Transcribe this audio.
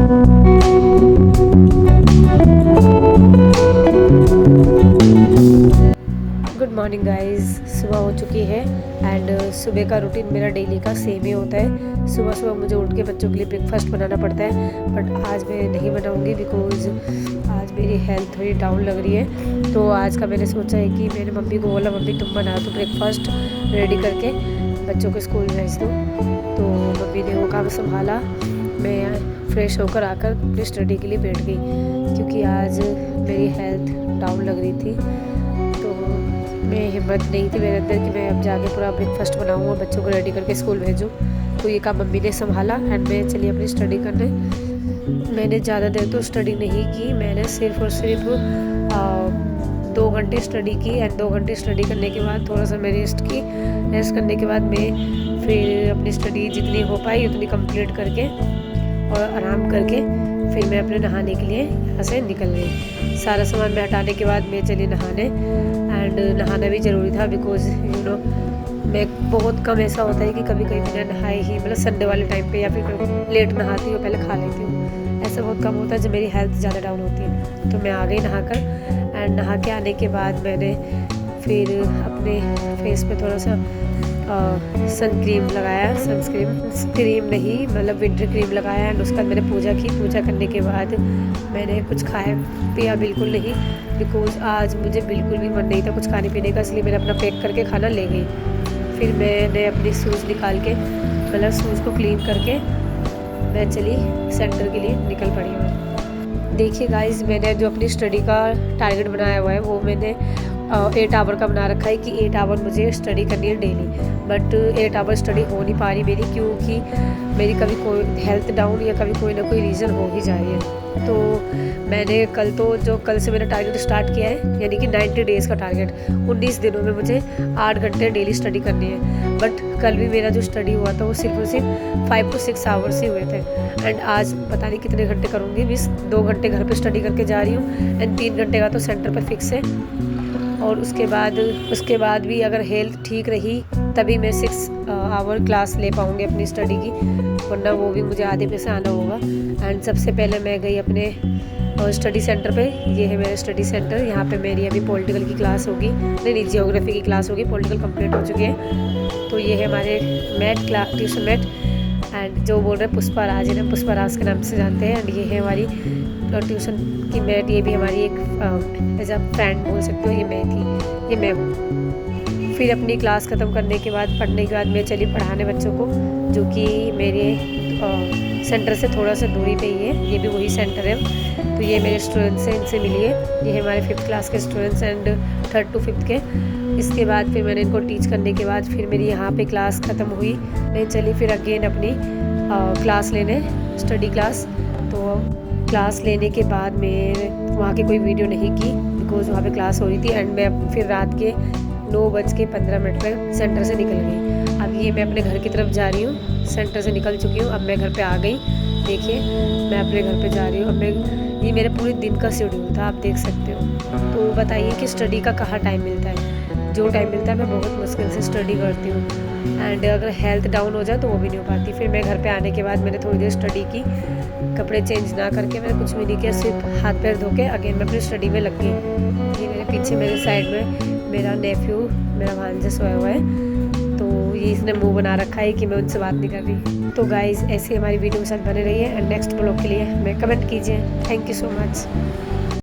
Good morning guys, सुबह हो चुकी है एंड सुबह का रूटीन मेरा डेली का सेम ही होता है। सुबह सुबह मुझे उठ के बच्चों के लिए ब्रेकफास्ट बनाना पड़ता है, बट आज मैं नहीं बनाऊंगी बिकॉज़ आज मेरी हेल्थ थोड़ी डाउन लग रही है। तो आज का मैंने सोचा है कि मैंने मम्मी को बोला, मम्मी तुम बना दो ब्रेकफास्ट रेडी करके बच्चों को स्कूल भेज दो। तो मम्मी ने वो काम संभाला। मैं फ्रेश होकर आकर अपनी स्टडी के लिए बैठ गई क्योंकि आज मेरी हेल्थ डाउन लग रही थी। तो मैं हिम्मत नहीं थी मेरे अंदर कि मैं अब जाके पूरा ब्रेकफास्ट बनाऊँ और बच्चों को रेडी करके स्कूल भेजूँ। तो ये काम मम्मी ने संभाला एंड मैं चली अपनी स्टडी करने। मैंने ज़्यादा देर तो स्टडी नहीं की, मैंने सिर्फ और सिर्फ 2 घंटे स्टडी की एंड 2 घंटे स्टडी करने के बाद थोड़ा सा मैं रेस्ट की। रेस्ट करने के बाद मैं फिर अपनी स्टडी जितनी हो पाई उतनी कंप्लीट करके और आराम करके फिर मैं अपने नहाने के लिए यहाँ से निकल गई। सारा सामान मैं हटाने के बाद मैं चली नहाने एंड नहाना भी ज़रूरी था बिकॉज़ मैं बहुत कम ऐसा होता है कि कभी कभी बिना नहाए ही, मतलब संडे वाले टाइम पे या फिर लेट नहाती हूँ, पहले खा लेती हूँ। ऐसा बहुत कम होता है जब मेरी हेल्थ ज़्यादा डाउन होती है। तो मैं आ गई नहाकर एंड नहा के आने के बाद मैंने फिर अपने फेस पे थोड़ा सा सन क्रीम लगाया, सनस्क्रीम नहीं मतलब विंटर क्रीम लगाया एंड उसके बाद मैंने पूजा की। पूजा करने के बाद मैंने कुछ खाया पिया बिल्कुल नहीं बिकॉज़ आज मुझे बिल्कुल भी मन नहीं था कुछ खाने पीने का, इसलिए मैंने अपना पैक करके खाना ले गई। फिर मैंने अपनी शूज़ निकाल के, मतलब शूज़ को क्लीन करके मैं चली सेंटर के लिए निकल पड़ी हूँ। देखिए गाइस, मैंने जो अपनी स्टडी का टारगेट बनाया हुआ है वो मैंने 8 आवर का बना रखा है कि 8 आवर मुझे स्टडी करनी है डेली। बट 8 आवर स्टडी हो नहीं पा रही मेरी क्योंकि मेरी कभी कोई हेल्थ डाउन या कभी कोई ना कोई रीज़न हो ही जा रही है। तो मैंने कल से मैंने टारगेट स्टार्ट किया है, यानी कि 90 डेज़ का टारगेट। 19 दिनों में मुझे 8 घंटे डेली स्टडी करनी है। बट कल भी मेरा जो स्टडी हुआ था वो सिर्फ और सिर्फ 5 to 6 आवर्स ही हुए थे एंड आज पता नहीं कितने घंटे करूँगी। बस 2 घंटे घर पे स्टडी करके जा रही हूँ एंड 3 घंटे का तो सेंटर पर फिक्स है। और उसके बाद भी अगर हेल्थ ठीक रही तभी मैं 6 आवर क्लास ले पाऊँगी अपनी स्टडी की, वरना वो भी मुझे आधे पे से आना होगा। एंड सबसे पहले मैं गई अपने स्टडी सेंटर पे। ये है मेरा स्टडी सेंटर। यहाँ पे मेरी अभी पॉलिटिकल की क्लास होगी, नहीं जियोग्राफी की क्लास होगी। पॉलिटिकल कंप्लीट हो चुकी है। तो ये है हमारे ट्यूशन मैट एंड जो बोल रहे हैं पुष्पा राज, है पुष्पा राज के नाम से जानते हैं। एंड ये है हमारी ट्यूशन की मैट। ये भी हमारी एक एज अ फ्रेंड बोल सकते हो, ये मैं थी, ये मैं हूँ। फिर अपनी क्लास ख़त्म करने के बाद, पढ़ने के बाद मैं चली पढ़ाने बच्चों को, जो कि मेरे सेंटर से थोड़ा सा दूरी पे ही है। ये भी वही सेंटर है। तो ये मेरे स्टूडेंट्स हैं, इनसे मिलिए। ये है हमारे 5th क्लास के students and 3rd to 5th के। इसके बाद फिर मैंने इनको टीच करने के बाद फिर मेरी यहाँ पे क्लास ख़त्म हुई। मैं चली फिर अगेन अपनी क्लास लेने, स्टडी क्लास। तो क्लास लेने के बाद मैं वहाँ की कोई वीडियो नहीं की बिकॉज़ वहाँ पे क्लास हो रही थी एंड मैं फिर रात के 9:15 पर सेंटर से निकल गई। अब ये मैं अपने घर की तरफ जा रही हूँ, सेंटर से निकल चुकी हूँ। अब मैं घर पे आ गई। देखिए मैं अपने घर पे जा रही हूँ। ये मेरे पूरे दिन का शेड्यूल था, आप देख सकते हो। तो बताइए कि स्टडी का कहाँ टाइम मिलता है। जो टाइम मिलता है मैं बहुत मुश्किल से स्टडी करती हूँ एंड अगर हेल्थ डाउन हो जाए तो वो भी नहीं हो पाती। फिर मैं घर पे आने के बाद मैंने थोड़ी देर स्टडी की, कपड़े चेंज ना करके मैंने कुछ भी नहीं किया, सिर्फ हाथ पैर धो के अगेन मैं अपनी स्टडी में लग गई। ये मेरे पीछे मेरे साइड में मेरा नेफ्यू, मेरा भांजा सोया हुआ है। तो ये इसने मुंह बना रखा है कि मैं उनसे बात नहीं कर रही। तो गाइज़ ऐसे हमारी वीडियो के साथ बने रहिए एंड नेक्स्ट ब्लॉग के लिए हमें कमेंट कीजिए। Thank you so much.